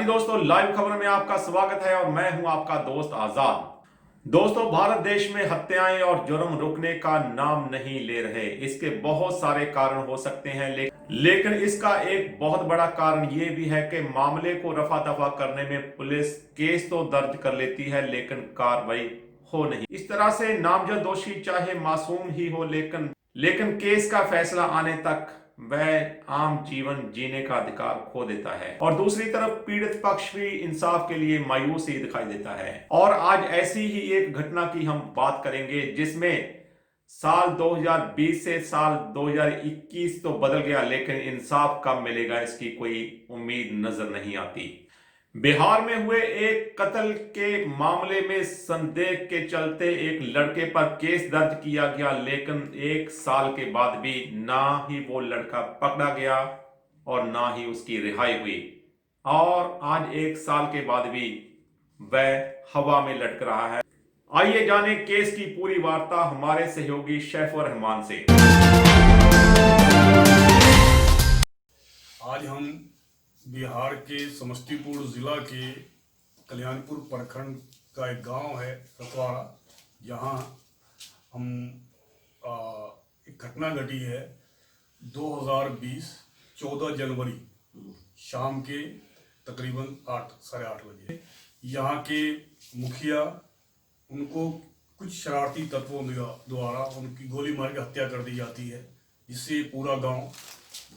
जी दोस्तों, लाइव खबर में आपका स्वागत है और मैं हूं आपका दोस्त आजाद। दोस्तों, भारत देश में हत्याएं और जुर्म रुकने का नाम नहीं ले रहे। इसके बहुत सारे कारण हो सकते हैं, लेकिन इसका एक बहुत बड़ा कारण ये भी है कि मामले को रफा दफा करने में पुलिस केस तो दर्ज कर लेती है, लेकिन कार्रवाई हो नहीं। इस तरह से नामजद दोषी चाहे मासूम ही हो, लेकिन केस का फैसला आने तक वह आम जीवन जीने का अधिकार खो देता है। और दूसरी तरफ पीड़ित पक्ष भी इंसाफ के लिए मायूस ही दिखाई देता है। और आज ऐसी ही एक घटना की हम बात करेंगे जिसमें साल 2020 से साल 2021 तो बदल गया, लेकिन इंसाफ कब मिलेगा इसकी कोई उम्मीद नजर नहीं आती। बिहार में हुए एक कत्ल के मामले में संदेह के चलते एक लड़के पर केस दर्ज किया गया, लेकिन एक साल के बाद भी ना ही वो लड़का पकड़ा गया और ना ही उसकी रिहाई हुई। और आज एक साल के बाद भी वह हवा में लटक रहा है। आइए जाने केस की पूरी वार्ता हमारे सहयोगी शैफुर रहमान से। आज हम बिहार के समस्तीपुर जिला के कल्याणपुर प्रखंड का एक गांव है रतवाड़ा, जहां हम एक घटना घटी है 2020 14 जनवरी शाम के तकरीबन 8 साढ़े 8 बजे। यहाँ के मुखिया, उनको कुछ शरारती तत्वों द्वारा उनकी गोली मार के हत्या कर दी जाती है, जिससे पूरा गांव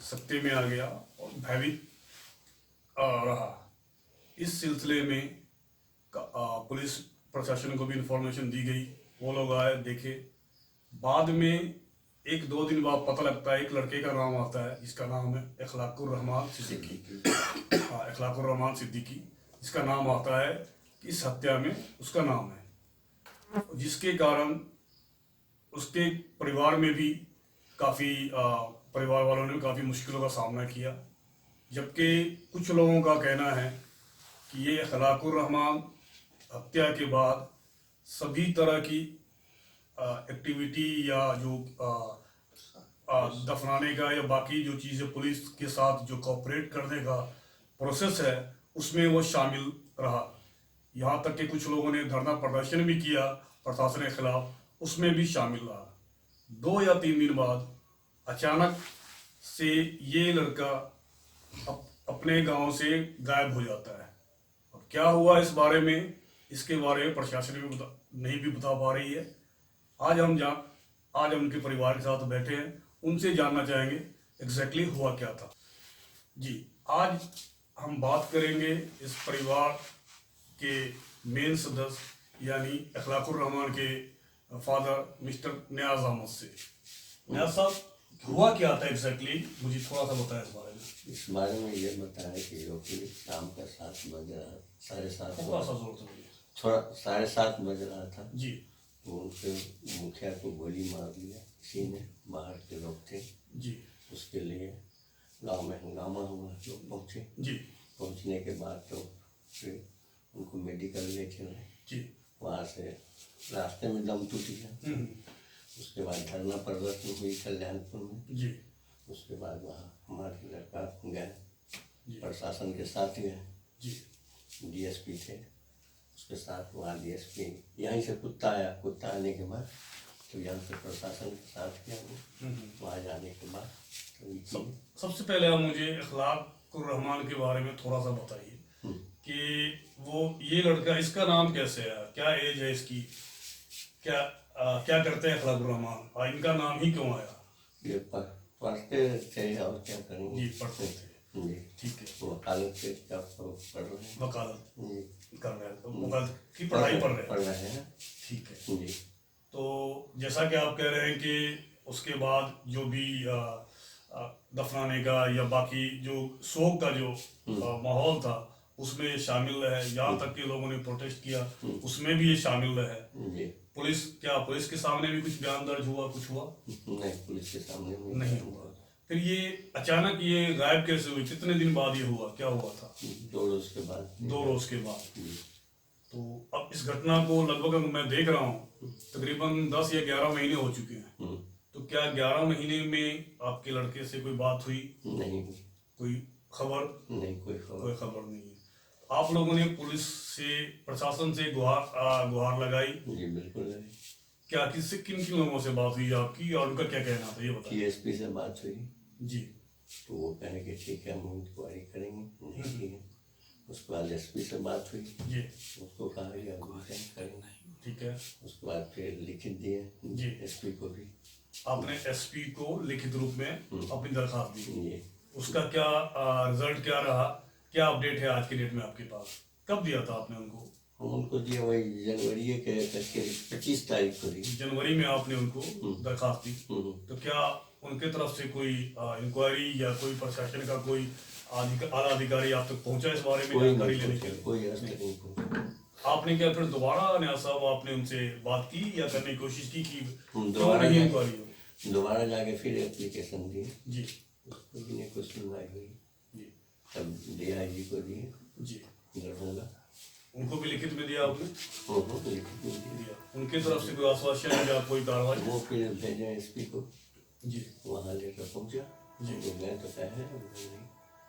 सत्ते में आ गया और भयभीत रहा। इस सिलसिले में पुलिस प्रशासन को भी इंफॉर्मेशन दी गई, वो लोग आए देखे। बाद में 1-2 दिन बाद पता लगता है एक लड़के का नाम आता है जिसका नाम है इखलाकुर रहमान सिद्दीकी। इखलाकुर रहमान सिद्दीकी इसका नाम आता है, इस हत्या में उसका नाम है, जिसके कारण उसके परिवार में भी परिवार वालों ने काफ़ी मुश्किलों का सामना किया। जबकि कुछ लोगों का कहना है कि ये इखलाकुर रहमान हत्या के बाद सभी तरह की एक्टिविटी या जो दफनाने का या बाकी जो चीज़ें पुलिस के साथ जो कोऑपरेट करने का प्रोसेस है उसमें वो शामिल रहा। यहाँ तक कि कुछ लोगों ने धरना प्रदर्शन भी किया प्रशासन के खिलाफ, उसमें भी शामिल रहा। 2 या 3 दिन बाद अचानक से ये लड़का अपने गांव से गायब हो जाता है। अब क्या हुआ इसके बारे में प्रशासन भी नहीं भी बता पा रही है। आज हम उनके परिवार के साथ बैठे हैं, उनसे जानना चाहेंगे एग्जैक्टली हुआ क्या था। जी, आज हम बात करेंगे इस परिवार के मेन सदस्य यानी इखलाकुर रहमान के फादर मिस्टर नियाज अहमद से। नियाज साहब, हुआ क्या था एग्जैक्टली, मुझे थोड़ा सा बताएं इस बारे में। इस बारे में ये बताया कि शाम का 7 बज रहा, 7:30, थोड़ा 7:30 बज रहा था जी। तो उनके मुखिया को गोली मार दिया किसी ने, बाहर के लोग थे जी। उसके लिए गांव में हंगामा हुआ, लोग पहुँचे जी। पहुँचने के बाद तो फिर उनको मेडिकल ले चले जी। वहाँ से रास्ते में दम टूट गया। उसके बाद धरना प्रदर्शन हुई कल्याणपुर में जी। उसके बाद वहाँ हमारे लड़का गए, प्रशासन के साथ गए जी। डीएसपी थे उसके साथ। वहाँ डीएसपी यहीं से कुत्ता आया, कुत्ता आने के बाद तो यहाँ से प्रशासन के साथ गया। वहाँ जाने के बाद तो सबसे पहले आप मुझे इखलाकुर रहमान के बारे में थोड़ा सा बताइए कि वो ये लड़का, इसका नाम कैसे है, क्या एज है इसकी, क्या करते हैं इखलाकुर रहमान, इनका नाम ही क्यों आया? ये पढ़ते थे और क्या करेंगे। जी, पढ़ते थे। जी, ठीक है। वकालत के क्या पढ़ रहे हैं, वकालत कर रहे हैं, तो वकालत की पढ़ाई पढ़ रहे हैं। ठीक है जी। तो जैसा कि आप कह रहे हैं कि उसके बाद जो भी दफनाने का या बाकी जो शोक का जो माहौल था उसमें शामिल है, यहाँ तक के लोगों ने प्रोटेस्ट किया उसमें भी ये शामिल है। पुलिस के सामने भी कुछ बयान दर्ज हुआ, कुछ हुआ? नहीं, पुलिस के सामने नहीं हुआ। फिर ये अचानक ये गायब कैसे हुई, कितने दिन बाद ये हुआ, क्या हुआ था? 2 रोज के बाद। 2 रोज के बाद। तो अब इस घटना को लगभग मैं देख रहा हूँ तकरीबन 10 या 11 महीने हो चुके हैं। तो क्या 11 महीने में आपके लड़के से कोई बात हुई? नहीं। कोई खबर? नहीं, कोई खबर नहीं है। आप लोगों ने पुलिस से, प्रशासन से गुहार लगाई? जी बिल्कुल है। क्या किससे, किन किन लोगों से बात हुई आपकी और उनका क्या कहना था, ये बताइए। डीएसपी से बात हुई जी। तो वो कहने कि ठीक है हम इंक्वायरी करेंगे, नहीं की है। उसके बाद एसपी से बात हुई, जी। उसको कहा कि आप करेंगे, ठीक है। उसके बाद फिर लिखित दिए जी। एसपी को भी। आपने एसपी को लिखित रूप में अपनी दरखास्त दी? जी। उसका क्या रिजल्ट क्या रहा, क्या अपडेट है आज की डेट में आपके पास? कब दिया था आपने उनको? हम उनको दिए वही जनवरी के 25 तारीख को दी। जनवरी में आपने उनको दरखास्त दी। तो क्या उनके तरफ से कोई इंक्वायरी या कोई प्रशासन का कोई आला अधिकारी आप तक पहुंचा इस बारे में जानकारी लेने के लिए? कोई आज तक नहीं पहुंचा। आपने क्या फिर दोबारा न्याय साहब आपने उनसे बात की या करने की कोशिश की कि दोबारा नहीं इंक्वायरी हो? दोबारा जाके फिर एप्लीकेशन दिए, जी। उसको भी कुछ सुनवाई हुई। जी। तब डीआईजी को दिए जी। दरभंगा, उनको भी लिखित में दिया आपने? लिखित में दिए। दिया। उनके तरफ से कोई आश्वासन या कोई कार्रवाई? वो फिर भेजे एसपी को, जी। वहाँ लेकर पहुँचा जी। वो गए तो कहे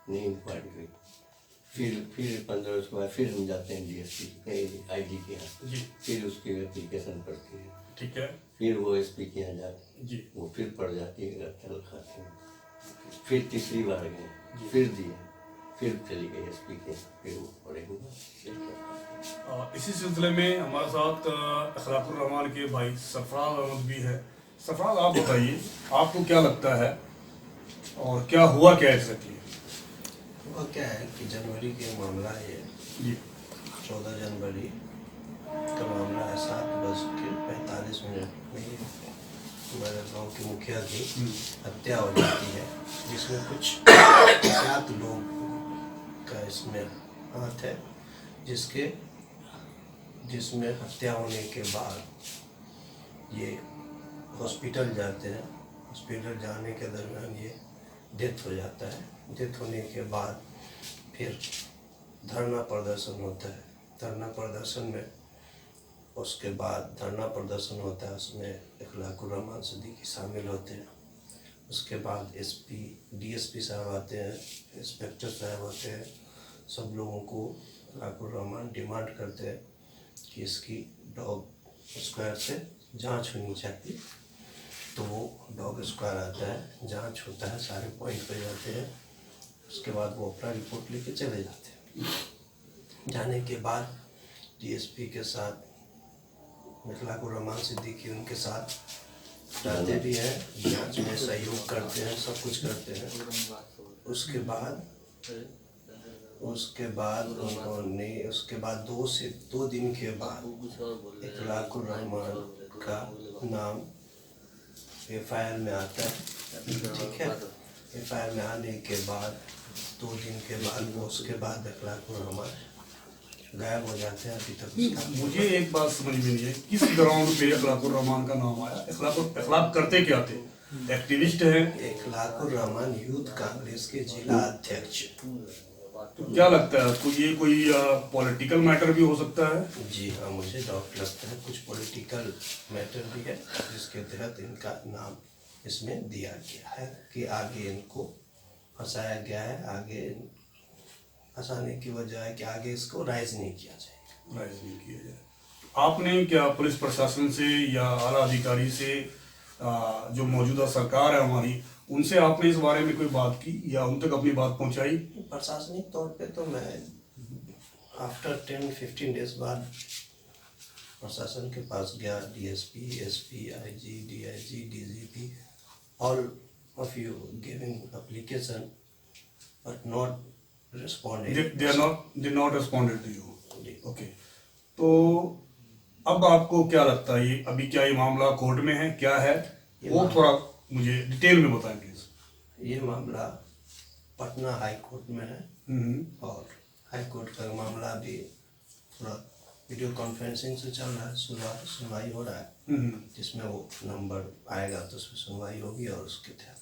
नहीं इंक्वायरी हुई। फिर 15 उसके बाद फिर हम जाते हैं डीएसपी आईजी के यहाँ। जी। फिर उसकी एप्लीकेशन पड़ती है, ठीक है। फिर वो एसपी के यहाँ जाते, जी। वो फिर पड़ जाती है रत्तल खाते हैं। फिर तीसरी बार गए, फिर दिए, फिर चली गई एसपी के, फिर वो पड़े हुए। इसी सिलसिले में हमारे साथ अखलाकुर रहमान के भाई सरफराज अहमद भी है। सरफराज, आप बताइए, आपको क्या लगता है और क्या हुआ क्या एग्जैक्टली? वो क्या है कि जनवरी के मामला है ये। जी। 14 जनवरी का मामला है। 7:45 में हमारे गांव के मुखिया की हत्या हो जाती है, जिसमें कुछ अज्ञात लोग का इसमें हाथ है, जिसमें हत्या होने के बाद ये हॉस्पिटल जाते हैं। हॉस्पिटल जाने के दरमियान ये डेथ हो जाता है। डेथ होने के बाद फिर धरना प्रदर्शन होता है। धरना प्रदर्शन में उसके बाद धरना प्रदर्शन होता है, उसमें अखलाकुर रहमान सिद्दीकी शामिल होते हैं। उसके बाद एसपी डीएसपी साहब आते हैं, इंस्पेक्टर साहब आते हैं। सब लोगों को अखलाकुर रहमान डिमांड करते हैं कि इसकी डॉग स्क्वायर से जांच होनी चाहिए। तो वो डॉग स्क्वायर आता है, जांच होता है, सारे पॉइंट पे जाते हैं। उसके बाद वो अपना रिपोर्ट लेके चले जाते हैं। जाने के बाद डीएसपी के साथ अखलाकुर रहमान सिद्दीकी उनके साथ जाते भी हैं, जांच में सहयोग करते हैं, सब कुछ करते हैं। उसके बाद उन्होंने 2 दिन के बाद अखलाकुर रहमान का नाम एफआईआर में आता है। ठीक है, एफआईआर में आने के बाद 2 दिन के बाद उसके बाद अखलाकुर रहमान गायब हो जाते हैं। अभी तक मुझे एक बात समझ में नहीं है, किस ग्राउंड पे अखलाकुर रहमान का नाम आया? अखलाक करते क्या थे? एक्टिविस्ट है? अखलाकुर रहमान यूथ कांग्रेस के जिला अध्यक्ष। तो क्या लगता है आपको, ये कोई पॉलिटिकल मैटर भी हो सकता है? जी हाँ, मुझे डाउट लगता है कुछ पॉलिटिकल मैटर भी है, जिसके तहत इनका नाम इसमें दिया गया है कि आगे इनको फंसाया गया है। आगे फंसाने की वजह है कि आगे इसको राइज नहीं किया जाएगा। राइज नहीं किया जाए। आपने क्या पुलिस प्रशासन से या आला अधिकारी से, जो मौजूदा सरकार है हमारी, उनसे आपने इस बारे में कोई बात की या उन तक अपनी बात पहुंचाई? प्रशासनिक तौर पे तो मैं आफ्टर 10-15 डेज बाद प्रशासन के पास गया। DSP, SP, IG, DIG, DGP, all of you giving application but not responded. They not responded to you. Okay. तो अब आपको क्या लगता है, ये अभी क्या ये मामला कोर्ट में है, क्या है वो थोड़ा मुझे डिटेल में बताएं प्लीज। ये मामला पटना हाई कोर्ट में है और हाई कोर्ट का मामला भी थोड़ा वीडियो कॉन्फ्रेंसिंग से चल रहा है। सुनवाई हो रहा है, जिसमें वो नंबर आएगा तो उसमें सुनवाई होगी और उसके तहत।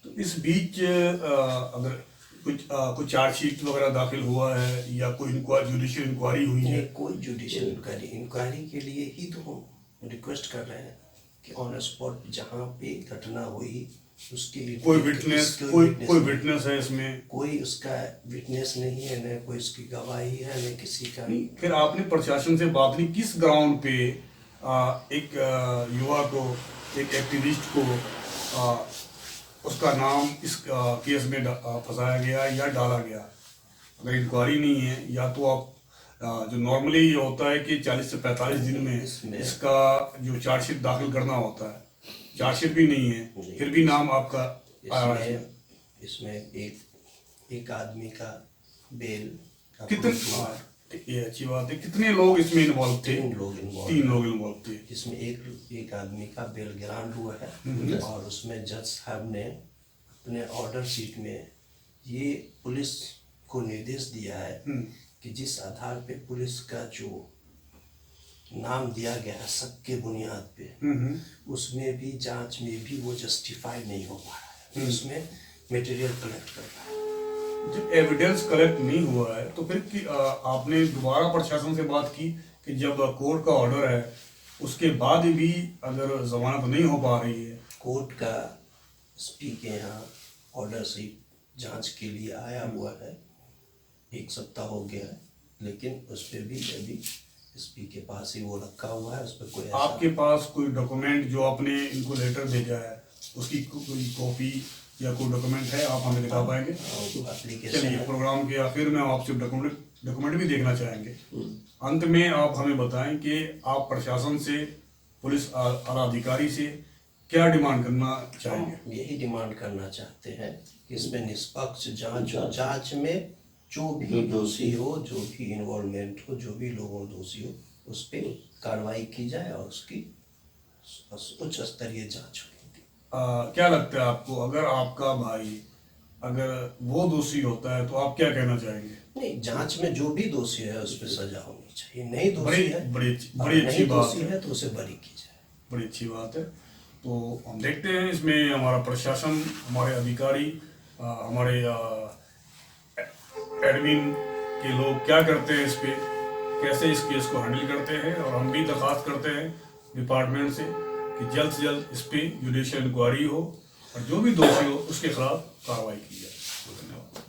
तो इस बीच अगर कुछ चार्जशीट वगैरह दाखिल हुआ है या कोई जुडिशियल इंक्वायरी हुई है? कोई जुडिशियल इंक्वायरी के लिए ही तो हम रिक्वेस्ट कर रहे हैं कि ऑन स्पॉट जहाँ पे घटना हुई उसकी कोई विटनेस, कोई विटनेस है इसमें? कोई उसका विटनेस नहीं है, न कोई उसकी गवाही है, न किसी का। फिर आपने प्रशासन से बात की किस ग्राउंड पे एक युवा को, एक एक्टिविस्ट को उसका नाम इस केस में फंसाया गया या डाला गया? अगर इंक्वायरी नहीं है, या तो आप जो नॉर्मली ये होता है कि 40 से 45 दिन में इसका जो चार्जशीट दाखिल करना होता है, चार्जशीट भी नहीं है, फिर भी नाम आपका आया है। इसमें एक आदमी का बेल कितने, ये अच्छी बात है, कितने लोग इसमें इन्वॉल्व थे? 3 लोग इन्वॉल्व थे। इसमें एक आदमी का बेल ग्रांट हुआ है, और उसमें जज साहब ने अपने ऑर्डर शीट में ये पुलिस को निर्देश दिया है कि जिस आधार पे पुलिस का जो नाम दिया गया है शक के बुनियाद पे, उसमें भी जांच में भी वो जस्टिफाई नहीं हो पा रहा है, उसमें मटेरियल कलेक्ट कर रहा है। जब एविडेंस कलेक्ट नहीं हुआ है तो फिर आपने दोबारा प्रशासन से बात की कि जब कोर्ट का ऑर्डर है उसके बाद भी अगर जमानत नहीं हो पा रही है? कोर्ट का एसपी के यहाँ ऑर्डर शीट जांच के लिए आया हुआ है, 1 सप्ताह हो गया है, लेकिन उस पर भी अभी एसपी के पास ही वो रखा हुआ है, उस पर कोई आपके पास कोई डॉक्यूमेंट जो आपने इनको लेटर भेजा है उसकी कोई कॉपी या कोई डॉक्यूमेंट है, आप हमें दिखा पाएंगे? चलिए, प्रोग्राम के आखिर में आपसे डॉक्यूमेंट भी देखना चाहेंगे। अंत में आप हमें बताएं कि आप प्रशासन से, पुलिस आला अधिकारी से क्या डिमांड करना चाहेंगे? यही डिमांड करना चाहते हैं कि इसमें निष्पक्ष जांच हो, जांच में जो भी दोषी हो, जो भी इन्वॉल्वमेंट हो, जो भी लोगों दोषी हो, उस पर कार्रवाई की जाए और उसकी उच्च स्तरीय जांच हो। क्या लगता है आपको, अगर आपका भाई अगर वो दोषी होता है तो आप क्या कहना चाहेंगे? नहीं, जांच में जो भी दोषी है उस पर सजा होनी चाहिए। नहीं दोषी है, बड़ी अच्छी बात है तो उसे बरी की जाए। बड़ी अच्छी बात है। तो हम देखते हैं इसमें हमारा प्रशासन, हमारे अधिकारी, हमारे एडमिन के लोग क्या करते हैं, इस पे कैसे इस केस को हैंडल करते हैं। और हम भी दरख्वास्त करते हैं डिपार्टमेंट से कि जल्द से जल्द इस पे जुडिशियल इंक्वायरी हो और जो भी दोषी हो उसके खिलाफ कार्रवाई की जाए। धन्यवाद।